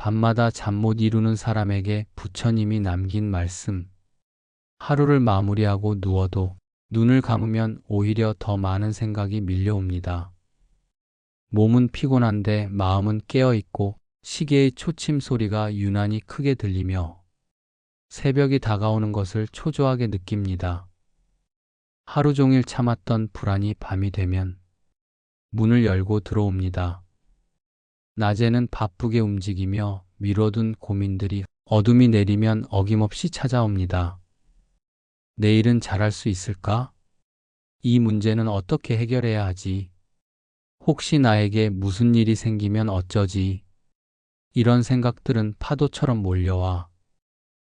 밤마다 잠 못 이루는 사람에게 부처님이 남긴 말씀. 하루를 마무리하고 누워도 눈을 감으면 오히려 더 많은 생각이 밀려옵니다. 몸은 피곤한데 마음은 깨어있고 시계의 초침 소리가 유난히 크게 들리며 새벽이 다가오는 것을 초조하게 느낍니다. 하루 종일 참았던 불안이 밤이 되면 문을 열고 들어옵니다. 낮에는 바쁘게 움직이며 미뤄둔 고민들이 어둠이 내리면 어김없이 찾아옵니다. 내일은 잘할 수 있을까? 이 문제는 어떻게 해결해야 하지? 혹시 나에게 무슨 일이 생기면 어쩌지? 이런 생각들은 파도처럼 몰려와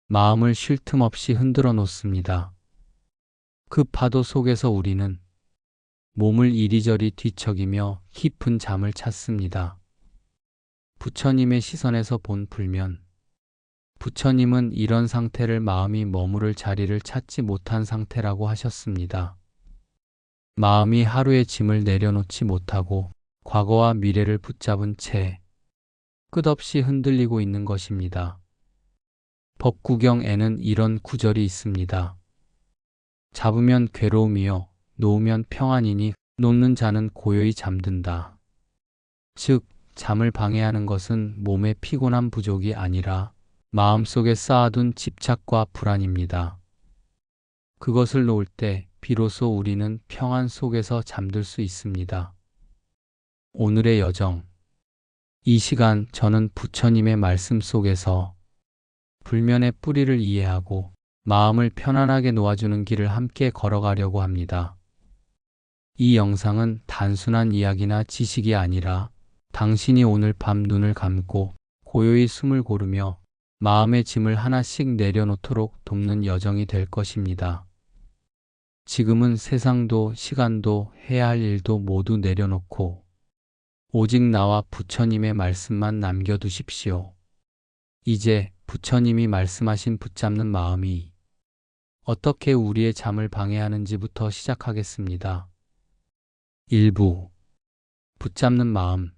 마음을 쉴 틈 없이 흔들어 놓습니다. 그 파도 속에서 우리는 몸을 이리저리 뒤척이며 깊은 잠을 찾습니다. 부처님의 시선에서 본 불면. 부처님은 이런 상태를 마음이 머무를 자리를 찾지 못한 상태라고 하셨습니다. 마음이 하루의 짐을 내려놓지 못하고 과거와 미래를 붙잡은 채 끝없이 흔들리고 있는 것입니다. 법구경에는 이런 구절이 있습니다. 잡으면 괴로움이요, 놓으면 평안이니 놓는 자는 고요히 잠든다. 즉, 잠을 방해하는 것은 몸의 피곤한 부족이 아니라 마음속에 쌓아둔 집착과 불안입니다. 그것을 놓을 때 비로소 우리는 평안 속에서 잠들 수 있습니다. 오늘의 여정. 이 시간 저는 부처님의 말씀 속에서 불면의 뿌리를 이해하고 마음을 편안하게 놓아주는 길을 함께 걸어가려고 합니다. 이 영상은 단순한 이야기나 지식이 아니라 당신이 오늘 밤 눈을 감고 고요히 숨을 고르며 마음의 짐을 하나씩 내려놓도록 돕는 여정이 될 것입니다. 지금은 세상도 시간도 해야 할 일도 모두 내려놓고 오직 나와 부처님의 말씀만 남겨두십시오. 이제 부처님이 말씀하신 붙잡는 마음이 어떻게 우리의 잠을 방해하는지부터 시작하겠습니다. 1부. 붙잡는 마음.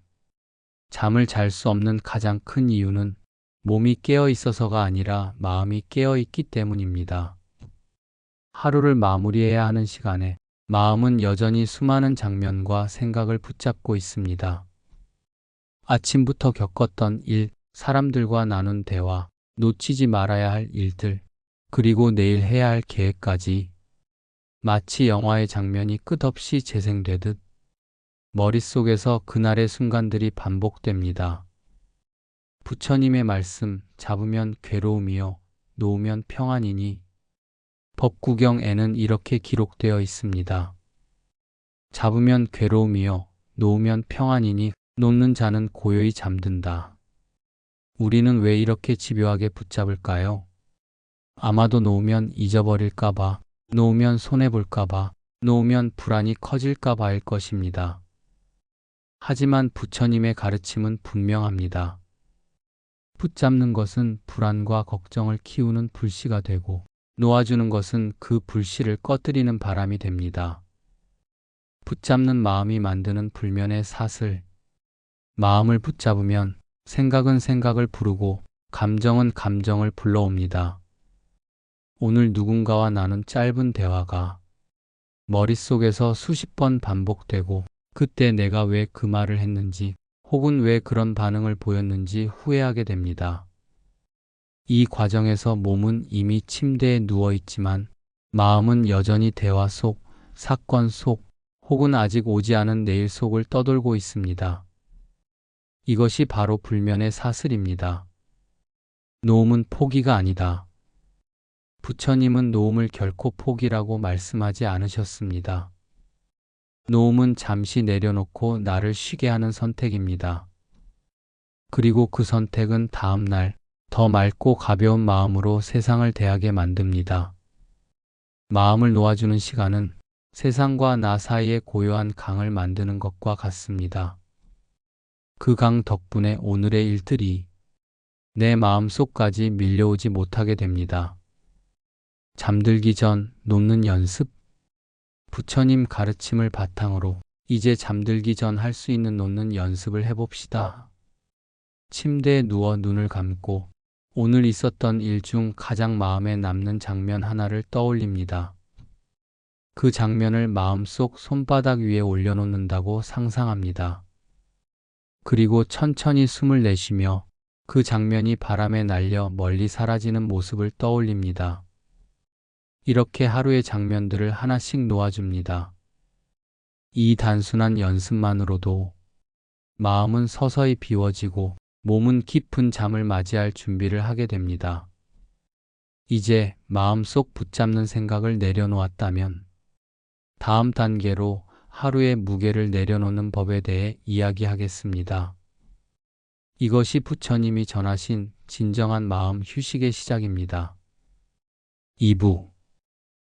잠을 잘 수 없는 가장 큰 이유는 몸이 깨어 있어서가 아니라 마음이 깨어 있기 때문입니다. 하루를 마무리해야 하는 시간에 마음은 여전히 수많은 장면과 생각을 붙잡고 있습니다. 아침부터 겪었던 일, 사람들과 나눈 대화, 놓치지 말아야 할 일들, 그리고 내일 해야 할 계획까지 마치 영화의 장면이 끝없이 재생되듯 머릿속에서 그날의 순간들이 반복됩니다. 부처님의 말씀, 잡으면 괴로움이요, 놓으면 평안이니 법구경에는 이렇게 기록되어 있습니다. 잡으면 괴로움이요, 놓으면 평안이니 놓는 자는 고요히 잠든다. 우리는 왜 이렇게 집요하게 붙잡을까요? 아마도 놓으면 잊어버릴까봐, 놓으면 손해볼까봐, 놓으면 불안이 커질까봐일 것입니다. 하지만 부처님의 가르침은 분명합니다. 붙잡는 것은 불안과 걱정을 키우는 불씨가 되고 놓아주는 것은 그 불씨를 꺼뜨리는 바람이 됩니다. 붙잡는 마음이 만드는 불면의 사슬. 마음을 붙잡으면 생각은 생각을 부르고 감정은 감정을 불러옵니다. 오늘 누군가와 나눈 짧은 대화가 머릿속에서 수십 번 반복되고 그때 내가 왜 그 말을 했는지 혹은 왜 그런 반응을 보였는지 후회하게 됩니다. 이 과정에서 몸은 이미 침대에 누워 있지만 마음은 여전히 대화 속, 사건 속, 혹은 아직 오지 않은 내일 속을 떠돌고 있습니다. 이것이 바로 불면의 사슬입니다. 놓음은 포기가 아니다. 부처님은 놓음을 결코 포기라고 말씀하지 않으셨습니다. 놓음은 잠시 내려놓고 나를 쉬게 하는 선택입니다. 그리고 그 선택은 다음 날 더 맑고 가벼운 마음으로 세상을 대하게 만듭니다. 마음을 놓아주는 시간은 세상과 나 사이의 고요한 강을 만드는 것과 같습니다. 그 강 덕분에 오늘의 일들이 내 마음속까지 밀려오지 못하게 됩니다. 잠들기 전 놓는 연습. 부처님 가르침을 바탕으로 이제 잠들기 전 할 수 있는 놓는 연습을 해봅시다. 침대에 누워 눈을 감고 오늘 있었던 일 중 가장 마음에 남는 장면 하나를 떠올립니다. 그 장면을 마음속 손바닥 위에 올려놓는다고 상상합니다. 그리고 천천히 숨을 내쉬며 그 장면이 바람에 날려 멀리 사라지는 모습을 떠올립니다. 이렇게 하루의 장면들을 하나씩 놓아줍니다. 이 단순한 연습만으로도 마음은 서서히 비워지고 몸은 깊은 잠을 맞이할 준비를 하게 됩니다. 이제 마음속 붙잡는 생각을 내려놓았다면 다음 단계로 하루의 무게를 내려놓는 법에 대해 이야기하겠습니다. 이것이 부처님이 전하신 진정한 마음 휴식의 시작입니다. 2부.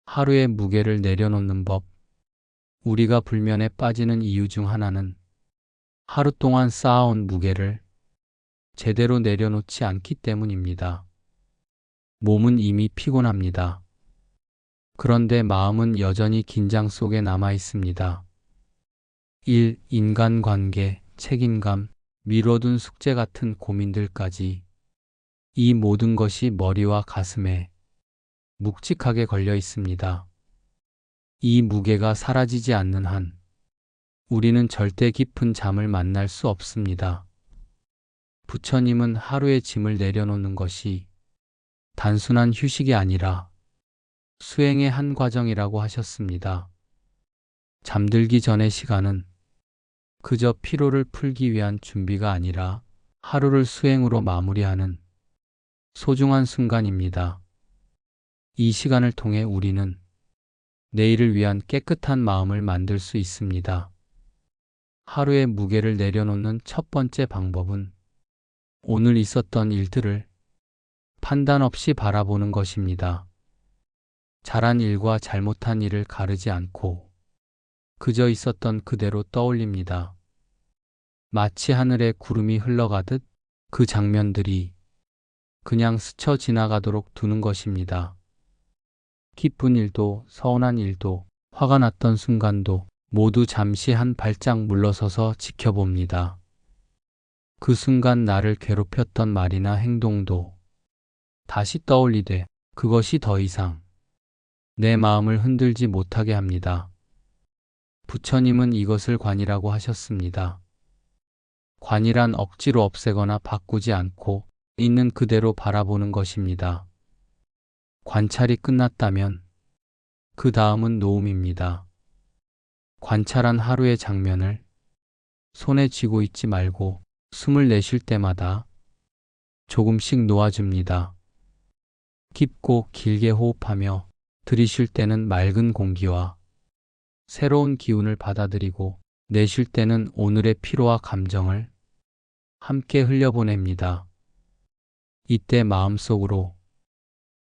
하루의 무게를 내려놓는 법. 우리가 불면에 빠지는 이유 중 하나는 하루 동안 쌓아온 무게를 제대로 내려놓지 않기 때문입니다. 몸은 이미 피곤합니다. 그런데 마음은 여전히 긴장 속에 남아 있습니다. 1. 인간관계, 책임감, 미뤄둔 숙제 같은 고민들까지 이 모든 것이 머리와 가슴에 묵직하게 걸려 있습니다. 이 무게가 사라지지 않는 한 우리는 절대 깊은 잠을 만날 수 없습니다. 부처님은 하루의 짐을 내려놓는 것이 단순한 휴식이 아니라 수행의 한 과정이라고 하셨습니다. 잠들기 전의 시간은 그저 피로를 풀기 위한 준비가 아니라 하루를 수행으로 마무리하는 소중한 순간입니다. 이 시간을 통해 우리는 내일을 위한 깨끗한 마음을 만들 수 있습니다. 하루의 무게를 내려놓는 첫 번째 방법은 오늘 있었던 일들을 판단 없이 바라보는 것입니다. 잘한 일과 잘못한 일을 가르지 않고 그저 있었던 그대로 떠올립니다. 마치 하늘에 구름이 흘러가듯 그 장면들이 그냥 스쳐 지나가도록 두는 것입니다. 기쁜 일도 서운한 일도 화가 났던 순간도 모두 잠시 한 발짝 물러서서 지켜봅니다. 그 순간 나를 괴롭혔던 말이나 행동도 다시 떠올리되 그것이 더 이상 내 마음을 흔들지 못하게 합니다. 부처님은 이것을 관이라고 하셨습니다. 관이란 억지로 없애거나 바꾸지 않고 있는 그대로 바라보는 것입니다. 관찰이 끝났다면 그 다음은 노음입니다. 관찰한 하루의 장면을 손에 쥐고 있지 말고 숨을 내쉴 때마다 조금씩 놓아줍니다. 깊고 길게 호흡하며 들이쉴 때는 맑은 공기와 새로운 기운을 받아들이고 내쉴 때는 오늘의 피로와 감정을 함께 흘려보냅니다. 이때 마음속으로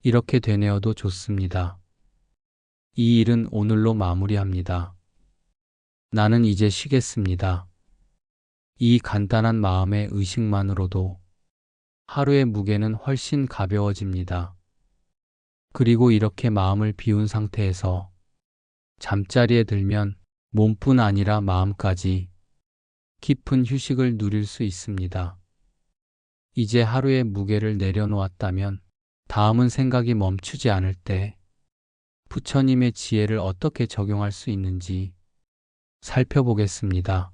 이렇게 되뇌어도 좋습니다. 이 일은 오늘로 마무리합니다. 나는 이제 쉬겠습니다. 이 간단한 마음의 의식만으로도 하루의 무게는 훨씬 가벼워집니다. 그리고 이렇게 마음을 비운 상태에서 잠자리에 들면 몸뿐 아니라 마음까지 깊은 휴식을 누릴 수 있습니다. 이제 하루의 무게를 내려놓았다면 다음은 생각이 멈추지 않을 때 부처님의 지혜를 어떻게 적용할 수 있는지 살펴보겠습니다.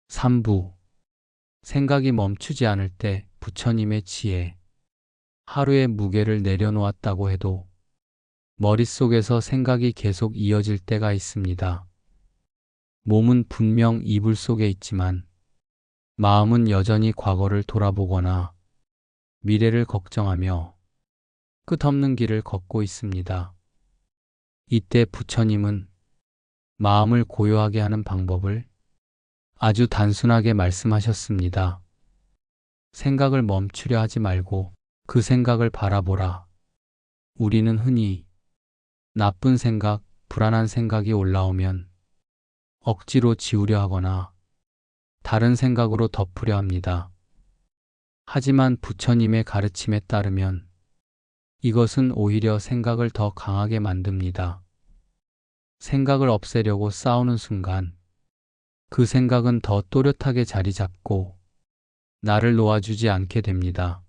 3부. 생각이 멈추지 않을 때 부처님의 지혜. 하루의 무게를 내려놓았다고 해도 머릿속에서 생각이 계속 이어질 때가 있습니다. 몸은 분명 이불 속에 있지만 마음은 여전히 과거를 돌아보거나 미래를 걱정하며 끝없는 길을 걷고 있습니다. 이때 부처님은 마음을 고요하게 하는 방법을 아주 단순하게 말씀하셨습니다. 생각을 멈추려 하지 말고 그 생각을 바라보라. 우리는 흔히 나쁜 생각, 불안한 생각이 올라오면 억지로 지우려 하거나 다른 생각으로 덮으려 합니다. 하지만 부처님의 가르침에 따르면 이것은 오히려 생각을 더 강하게 만듭니다. 생각을 없애려고 싸우는 순간 그 생각은 더 또렷하게 자리 잡고 나를 놓아주지 않게 됩니다.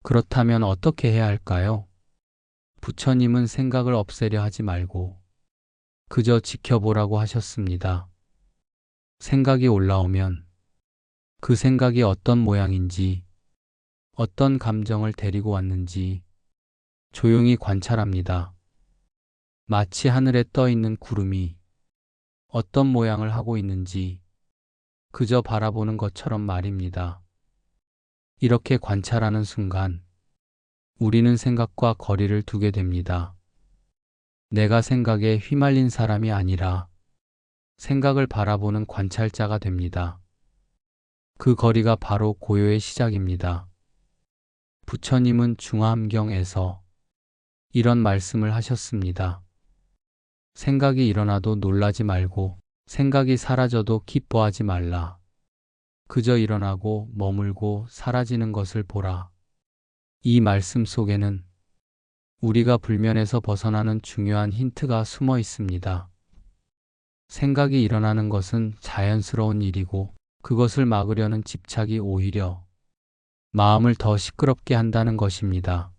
그렇다면 어떻게 해야 할까요? 부처님은 생각을 없애려 하지 말고 그저 지켜보라고 하셨습니다. 생각이 올라오면 그 생각이 어떤 모양인지, 어떤 감정을 데리고 왔는지 조용히 관찰합니다. 마치 하늘에 떠 있는 구름이 어떤 모양을 하고 있는지 그저 바라보는 것처럼 말입니다. 이렇게 관찰하는 순간 우리는 생각과 거리를 두게 됩니다. 내가 생각에 휘말린 사람이 아니라 생각을 바라보는 관찰자가 됩니다. 그 거리가 바로 고요의 시작입니다. 부처님은 중화함경에서 이런 말씀을 하셨습니다. 생각이 일어나도 놀라지 말고 생각이 사라져도 기뻐하지 말라. 그저 일어나고 머물고 사라지는 것을 보라. 이 말씀 속에는 우리가 불면에서 벗어나는 중요한 힌트가 숨어 있습니다. 생각이 일어나는 것은 자연스러운 일이고 그것을 막으려는 집착이 오히려 마음을 더 시끄럽게 한다는 것입니다.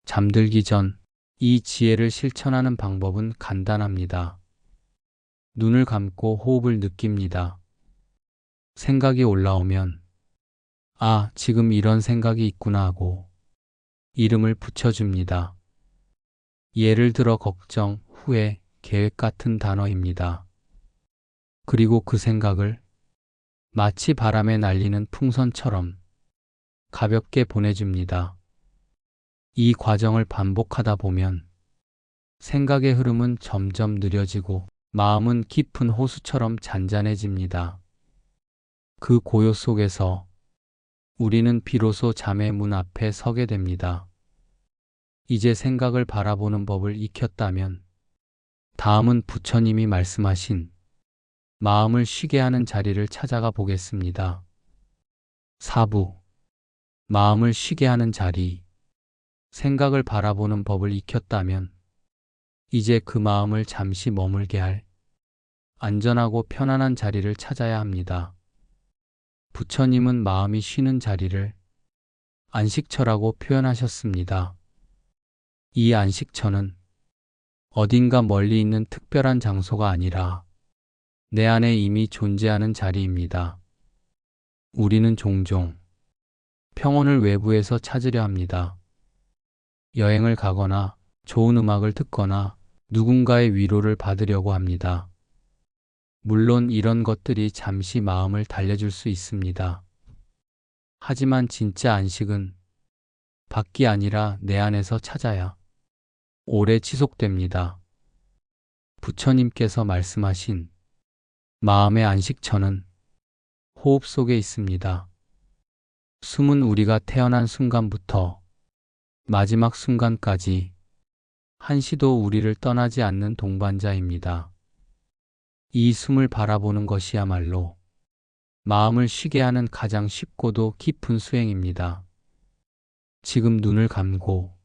잠들기 전 이 지혜를 실천하는 방법은 간단합니다. 눈을 감고 호흡을 느낍니다. 생각이 올라오면 아, 지금 이런 생각이 있구나 하고 이름을 붙여줍니다. 예를 들어 걱정, 후회, 계획 같은 단어입니다. 그리고 그 생각을 마치 바람에 날리는 풍선처럼 가볍게 보내줍니다. 이 과정을 반복하다 보면 생각의 흐름은 점점 느려지고 마음은 깊은 호수처럼 잔잔해집니다. 그 고요 속에서 우리는 비로소 잠의 문 앞에 서게 됩니다. 이제 생각을 바라보는 법을 익혔다면 다음은 부처님이 말씀하신 마음을 쉬게 하는 자리를 찾아가 보겠습니다. 4부 마음을 쉬게 하는 자리. 생각을 바라보는 법을 익혔다면 이제 그 마음을 잠시 머물게 할 안전하고 편안한 자리를 찾아야 합니다. 부처님은 마음이 쉬는 자리를 안식처라고 표현하셨습니다. 이 안식처는 어딘가 멀리 있는 특별한 장소가 아니라 내 안에 이미 존재하는 자리입니다. 우리는 종종 평온을 외부에서 찾으려 합니다. 여행을 가거나 좋은 음악을 듣거나 누군가의 위로를 받으려고 합니다. 물론 이런 것들이 잠시 마음을 달래줄 수 있습니다. 하지만 진짜 안식은 밖이 아니라 내 안에서 찾아야 오래 지속됩니다. 부처님께서 말씀하신 마음의 안식처는 호흡 속에 있습니다. 숨은 우리가 태어난 순간부터 마지막 순간까지 한시도 우리를 떠나지 않는 동반자입니다. 이 숨을 바라보는 것이야말로 마음을 쉬게 하는 가장 쉽고도 깊은 수행입니다. 지금 눈을 감고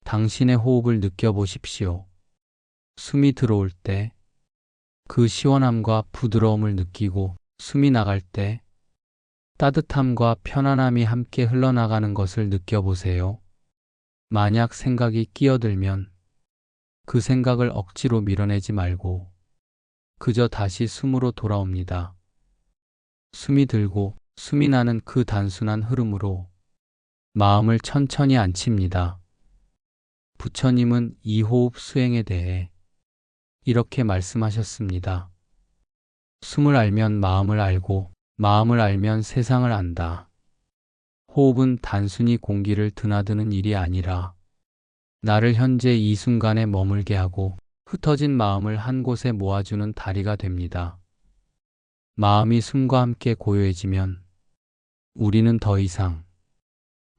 당신의 호흡을 느껴보십시오. 숨이 들어올 때 그 시원함과 부드러움을 느끼고 숨이 나갈 때 따뜻함과 편안함이 함께 흘러나가는 것을 느껴보세요. 만약 생각이 끼어들면 그 생각을 억지로 밀어내지 말고 그저 다시 숨으로 돌아옵니다. 숨이 들고 숨이 나는 그 단순한 흐름으로 마음을 천천히 앉힙니다. 부처님은 이 호흡 수행에 대해 이렇게 말씀하셨습니다. 숨을 알면 마음을 알고 마음을 알면 세상을 안다. 호흡은 단순히 공기를 드나드는 일이 아니라 나를 현재 이 순간에 머물게 하고 흩어진 마음을 한 곳에 모아주는 다리가 됩니다. 마음이 숨과 함께 고요해지면 우리는 더 이상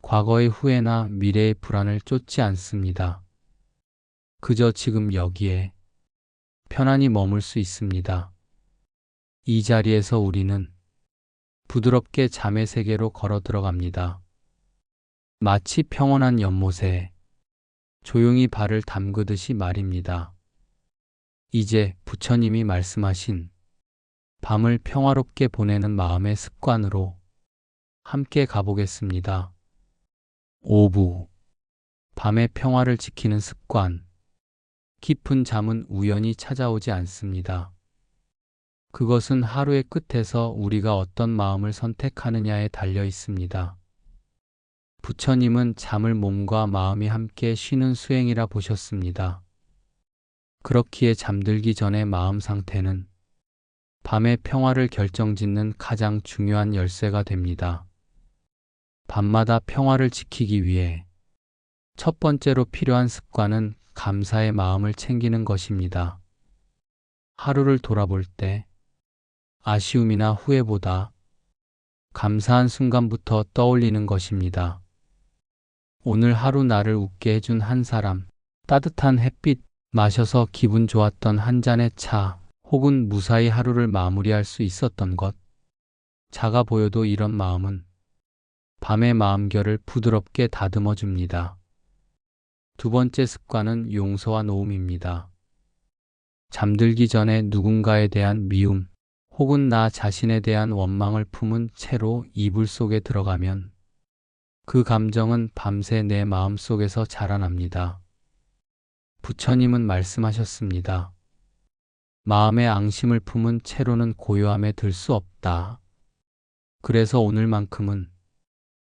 과거의 후회나 미래의 불안을 쫓지 않습니다. 그저 지금 여기에 편안히 머물 수 있습니다. 이 자리에서 우리는 부드럽게 잠의 세계로 걸어 들어갑니다. 마치 평온한 연못에 조용히 발을 담그듯이 말입니다. 이제 부처님이 말씀하신 밤을 평화롭게 보내는 마음의 습관으로 함께 가보겠습니다. 5부. 밤의 평화를 지키는 습관. 깊은 잠은 우연히 찾아오지 않습니다. 그것은 하루의 끝에서 우리가 어떤 마음을 선택하느냐에 달려 있습니다. 부처님은 잠을 몸과 마음이 함께 쉬는 수행이라 보셨습니다. 그렇기에 잠들기 전의 마음 상태는 밤의 평화를 결정짓는 가장 중요한 열쇠가 됩니다. 밤마다 평화를 지키기 위해 첫 번째로 필요한 습관은 감사의 마음을 챙기는 것입니다. 하루를 돌아볼 때 아쉬움이나 후회보다 감사한 순간부터 떠올리는 것입니다. 오늘 하루 나를 웃게 해준 한 사람, 따뜻한 햇빛, 마셔서 기분 좋았던 한 잔의 차, 혹은 무사히 하루를 마무리할 수 있었던 것. 작아 보여도 이런 마음은 밤의 마음결을 부드럽게 다듬어 줍니다. 두 번째 습관은 용서와 노음입니다. 잠들기 전에 누군가에 대한 미움, 혹은 나 자신에 대한 원망을 품은 채로 이불 속에 들어가면 그 감정은 밤새 내 마음 속에서 자라납니다. 부처님은 말씀하셨습니다. 마음의 앙심을 품은 채로는 고요함에 들 수 없다. 그래서 오늘만큼은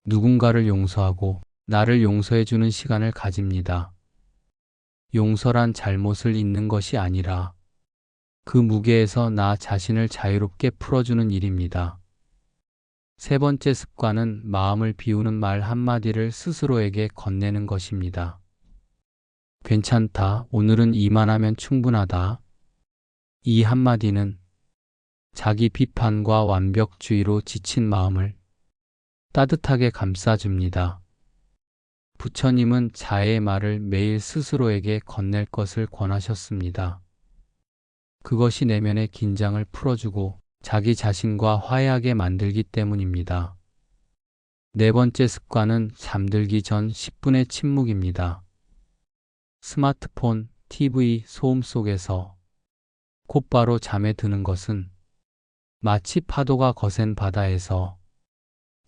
누군가를 용서하고 나를 용서해주는 시간을 가집니다. 용서란 잘못을 잊는 것이 아니라 그 무게에서 나 자신을 자유롭게 풀어주는 일입니다. 세 번째 습관은 마음을 비우는 말 한마디를 스스로에게 건네는 것입니다. 괜찮다, 오늘은 이만하면 충분하다. 이 한마디는 자기 비판과 완벽주의로 지친 마음을 따뜻하게 감싸줍니다. 부처님은 자애의 말을 매일 스스로에게 건넬 것을 권하셨습니다. 그것이 내면의 긴장을 풀어주고 자기 자신과 화해하게 만들기 때문입니다. 네 번째 습관은 잠들기 전 10분의 침묵입니다. 스마트폰, TV, 소음 속에서 곧바로 잠에 드는 것은 마치 파도가 거센 바다에서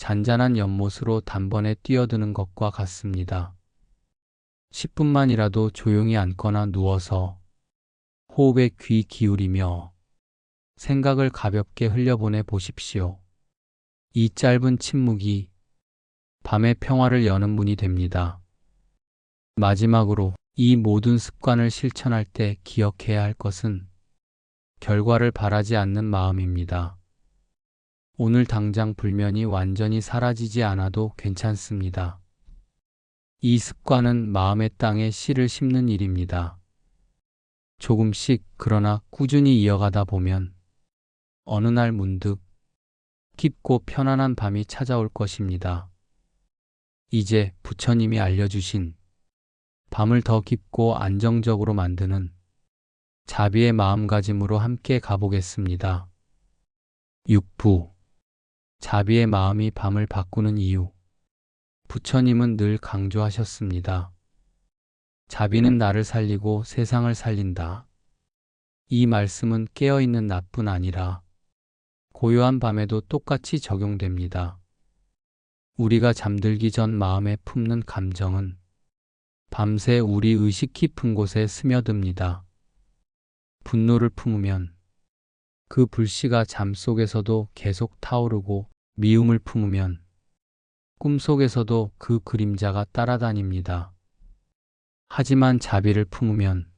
잔잔한 연못으로 단번에 뛰어드는 것과 같습니다. 10분만이라도 조용히 앉거나 누워서 호흡에 귀 기울이며 생각을 가볍게 흘려보내 보십시오. 이 짧은 침묵이 밤의 평화를 여는 문이 됩니다. 마지막으로 이 모든 습관을 실천할 때 기억해야 할 것은 결과를 바라지 않는 마음입니다. 오늘 당장 불면이 완전히 사라지지 않아도 괜찮습니다. 이 습관은 마음의 땅에 씨를 심는 일입니다. 조금씩 그러나 꾸준히 이어가다 보면 어느 날 문득 깊고 편안한 밤이 찾아올 것입니다. 이제 부처님이 알려주신 밤을 더 깊고 안정적으로 만드는 자비의 마음가짐으로 함께 가보겠습니다. 6부. 자비의 마음이 밤을 바꾸는 이유. 부처님은 늘 강조하셨습니다. 자비는 나를 살리고 세상을 살린다. 이 말씀은 깨어있는 낮뿐 아니라 고요한 밤에도 똑같이 적용됩니다. 우리가 잠들기 전 마음에 품는 감정은 밤새 우리 의식 깊은 곳에 스며듭니다. 분노를 품으면 그 불씨가 잠 속에서도 계속 타오르고, 미움을 품으면 꿈속에서도 그 그림자가 따라다닙니다. 하지만 자비를 품으면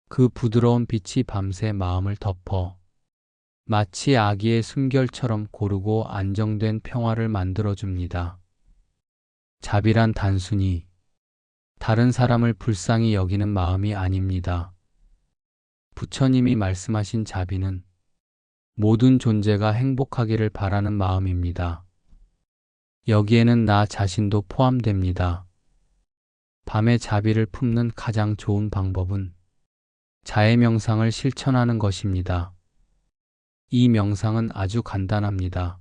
그 부드러운 빛이 밤새 마음을 덮어 마치 아기의 숨결처럼 고르고 안정된 평화를 만들어줍니다. 자비란 단순히 다른 사람을 불쌍히 여기는 마음이 아닙니다. 부처님이 말씀하신 자비는 모든 존재가 행복하기를 바라는 마음입니다. 여기에는 나 자신도 포함됩니다. 밤에 자비를 품는 가장 좋은 방법은 자애 명상을 실천하는 것입니다. 이 명상은 아주 간단합니다.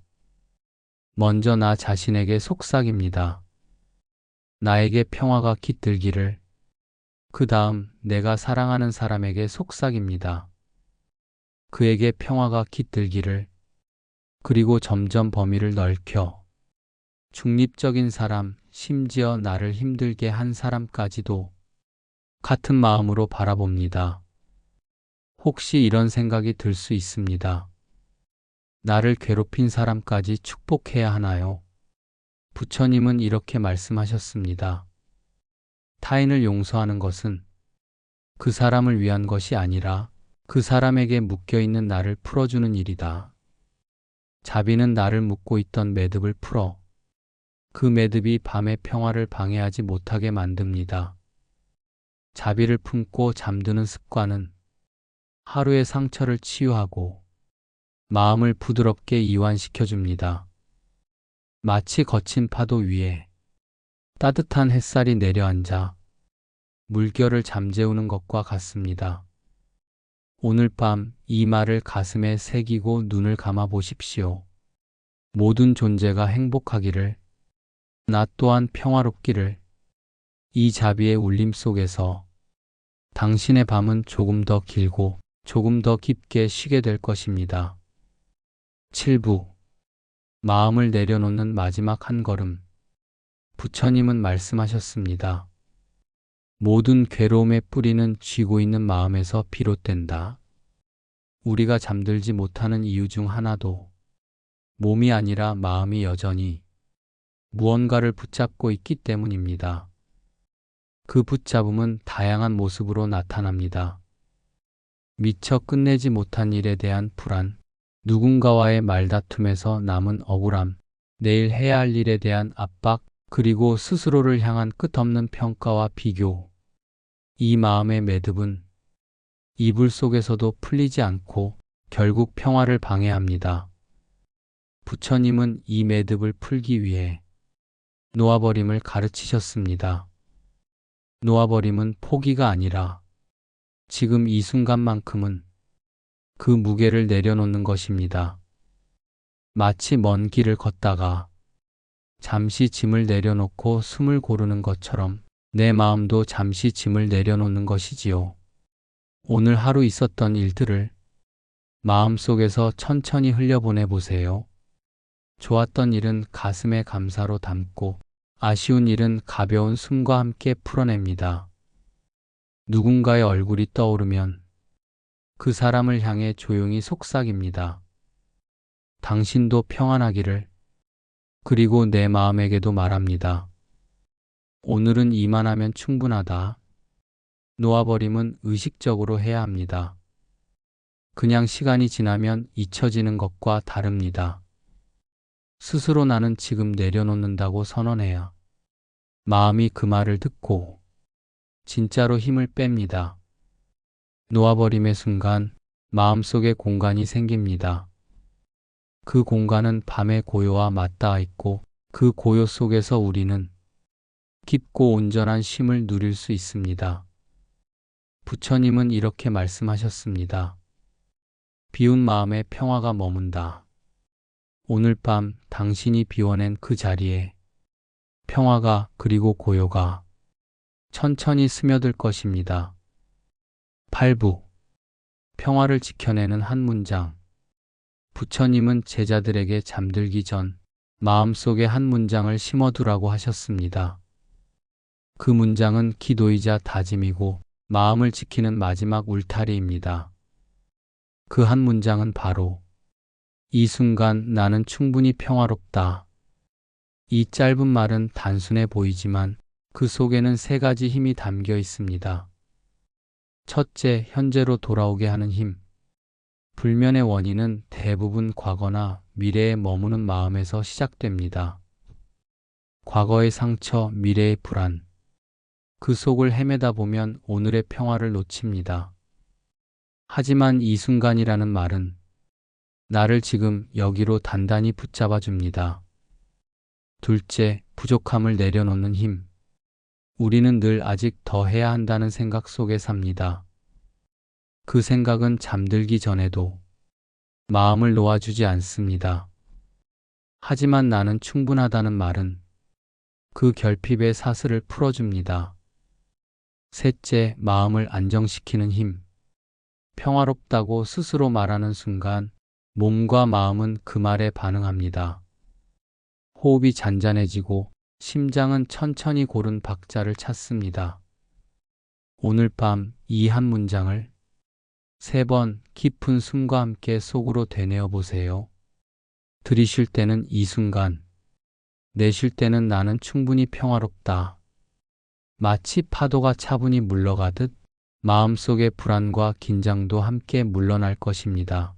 먼저 나 자신에게 속삭입니다. 나에게 평화가 깃들기를. 그 다음 내가 사랑하는 사람에게 속삭입니다. 그에게 평화가 깃들기를. 그리고 점점 범위를 넓혀 중립적인 사람, 심지어 나를 힘들게 한 사람까지도 같은 마음으로 바라봅니다. 혹시 이런 생각이 들 수 있습니다. 나를 괴롭힌 사람까지 축복해야 하나요? 부처님은 이렇게 말씀하셨습니다. 타인을 용서하는 것은 그 사람을 위한 것이 아니라 그 사람에게 묶여있는 나를 풀어주는 일이다. 자비는 나를 묶고 있던 매듭을 풀어 그 매듭이 밤의 평화를 방해하지 못하게 만듭니다. 자비를 품고 잠드는 습관은 하루의 상처를 치유하고 마음을 부드럽게 이완시켜줍니다. 마치 거친 파도 위에 따뜻한 햇살이 내려앉아 물결을 잠재우는 것과 같습니다. 오늘 밤 이 말을 가슴에 새기고 눈을 감아 보십시오. 모든 존재가 행복하기를, 나 또한 평화롭기를. 이 자비의 울림 속에서 당신의 밤은 조금 더 길고 조금 더 깊게 쉬게 될 것입니다. 7부 마음을 내려놓는 마지막 한 걸음. 부처님은 말씀하셨습니다. 모든 괴로움의 뿌리는 쥐고 있는 마음에서 비롯된다. 우리가 잠들지 못하는 이유 중 하나도 몸이 아니라 마음이 여전히 무언가를 붙잡고 있기 때문입니다. 그 붙잡음은 다양한 모습으로 나타납니다. 미처 끝내지 못한 일에 대한 불안, 누군가와의 말다툼에서 남은 억울함, 내일 해야 할 일에 대한 압박, 그리고 스스로를 향한 끝없는 평가와 비교. 이 마음의 매듭은 이불 속에서도 풀리지 않고 결국 평화를 방해합니다. 부처님은 이 매듭을 풀기 위해 놓아버림을 가르치셨습니다. 놓아버림은 포기가 아니라 지금 이 순간만큼은 그 무게를 내려놓는 것입니다. 마치 먼 길을 걷다가 잠시 짐을 내려놓고 숨을 고르는 것처럼 내 마음도 잠시 짐을 내려놓는 것이지요. 오늘 하루 있었던 일들을 마음속에서 천천히 흘려보내 보세요. 좋았던 일은 가슴에 감사로 담고 아쉬운 일은 가벼운 숨과 함께 풀어냅니다. 누군가의 얼굴이 떠오르면 그 사람을 향해 조용히 속삭입니다. 당신도 평안하기를. 그리고 내 마음에게도 말합니다. 오늘은 이만하면 충분하다. 놓아버림은 의식적으로 해야 합니다. 그냥 시간이 지나면 잊혀지는 것과 다릅니다. 스스로 나는 지금 내려놓는다고 선언해야 마음이 그 말을 듣고 진짜로 힘을 뺍니다. 놓아버림의 순간 마음속에 공간이 생깁니다. 그 공간은 밤의 고요와 맞닿아 있고 그 고요 속에서 우리는 깊고 온전한 쉼을 누릴 수 있습니다. 부처님은 이렇게 말씀하셨습니다. 비운 마음에 평화가 머문다. 오늘 밤 당신이 비워낸 그 자리에 평화가 그리고 고요가 천천히 스며들 것입니다. 8부 평화를 지켜내는 한 문장. 부처님은 제자들에게 잠들기 전 마음속에 한 문장을 심어두라고 하셨습니다. 그 문장은 기도이자 다짐이고 마음을 지키는 마지막 울타리입니다. 그 한 문장은 바로 이 순간 나는 충분히 평화롭다. 이 짧은 말은 단순해 보이지만 그 속에는 세 가지 힘이 담겨 있습니다. 첫째, 현재로 돌아오게 하는 힘. 불면의 원인은 대부분 과거나 미래에 머무는 마음에서 시작됩니다. 과거의 상처, 미래의 불안. 그 속을 헤매다 보면 오늘의 평화를 놓칩니다. 하지만 이 순간이라는 말은 나를 지금 여기로 단단히 붙잡아 줍니다. 둘째, 부족함을 내려놓는 힘. 우리는 늘 아직 더 해야 한다는 생각 속에 삽니다. 그 생각은 잠들기 전에도 마음을 놓아주지 않습니다. 하지만 나는 충분하다는 말은 그 결핍의 사슬을 풀어줍니다. 셋째, 마음을 안정시키는 힘. 평화롭다고 스스로 말하는 순간 몸과 마음은 그 말에 반응합니다. 호흡이 잔잔해지고 심장은 천천히 고른 박자를 찾습니다. 오늘 밤 이 한 문장을 3번 깊은 숨과 함께 속으로 되뇌어 보세요. 들이쉴 때는 이 순간, 내쉴 때는 나는 충분히 평화롭다. 마치 파도가 차분히 물러가듯 마음속의 불안과 긴장도 함께 물러날 것입니다.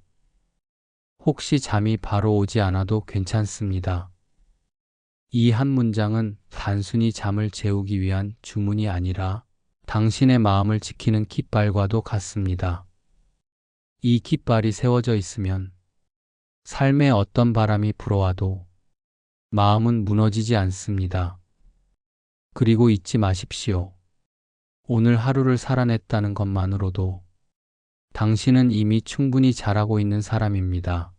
혹시 잠이 바로 오지 않아도 괜찮습니다. 이 한 문장은 단순히 잠을 재우기 위한 주문이 아니라 당신의 마음을 지키는 깃발과도 같습니다. 이 깃발이 세워져 있으면 삶에 어떤 바람이 불어와도 마음은 무너지지 않습니다. 그리고 잊지 마십시오. 오늘 하루를 살아냈다는 것만으로도 당신은 이미 충분히 잘하고 있는 사람입니다.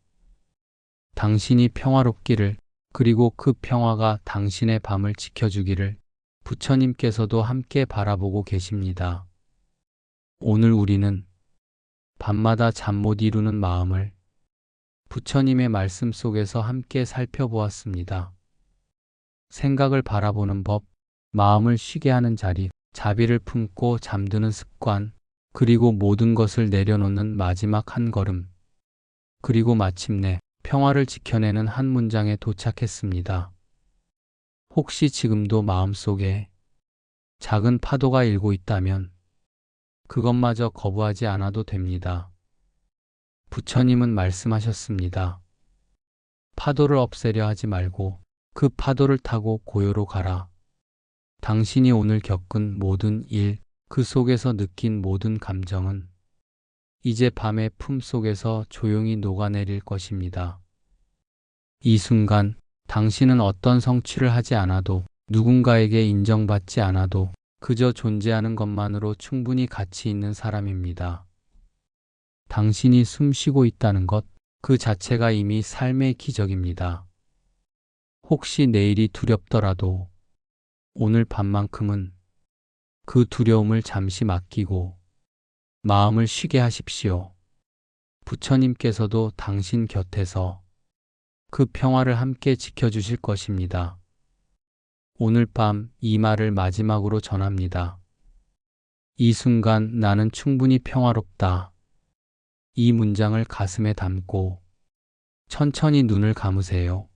당신이 평화롭기를, 그리고 그 평화가 당신의 밤을 지켜주기를 부처님께서도 함께 바라보고 계십니다. 오늘 우리는 밤마다 잠 못 이루는 마음을 부처님의 말씀 속에서 함께 살펴보았습니다. 생각을 바라보는 법, 마음을 쉬게 하는 자리, 자비를 품고 잠드는 습관, 그리고 모든 것을 내려놓는 마지막 한 걸음, 그리고 마침내 평화를 지켜내는 한 문장에 도착했습니다. 혹시 지금도 마음속에 작은 파도가 일고 있다면 그것마저 거부하지 않아도 됩니다. 부처님은 말씀하셨습니다. 파도를 없애려 하지 말고 그 파도를 타고 고요로 가라. 당신이 오늘 겪은 모든 일, 그 속에서 느낀 모든 감정은 이제 밤의 품 속에서 조용히 녹아내릴 것입니다. 이 순간 당신은 어떤 성취를 하지 않아도, 누군가에게 인정받지 않아도 그저 존재하는 것만으로 충분히 가치 있는 사람입니다. 당신이 숨 쉬고 있다는 것, 그 자체가 이미 삶의 기적입니다. 혹시 내일이 두렵더라도 오늘 밤만큼은 그 두려움을 잠시 맡기고 마음을 쉬게 하십시오. 부처님께서도 당신 곁에서 그 평화를 함께 지켜주실 것입니다. 오늘 밤 이 말을 마지막으로 전합니다. 이 순간 나는 충분히 평화롭다. 이 문장을 가슴에 담고 천천히 눈을 감으세요.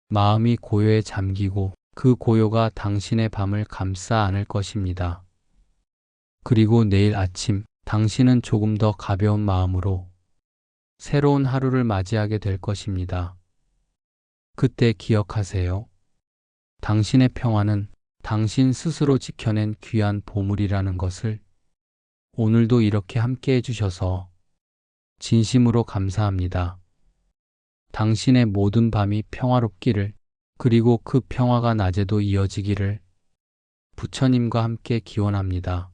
마음이 고요에 잠기고 그 고요가 당신의 밤을 감싸 안을 것입니다. 그리고 내일 아침 당신은 조금 더 가벼운 마음으로 새로운 하루를 맞이하게 될 것입니다. 그때 기억하세요. 당신의 평화는 당신 스스로 지켜낸 귀한 보물이라는 것을. 오늘도 이렇게 함께 해주셔서 진심으로 감사합니다. 당신의 모든 밤이 평화롭기를, 그리고 그 평화가 낮에도 이어지기를 부처님과 함께 기원합니다.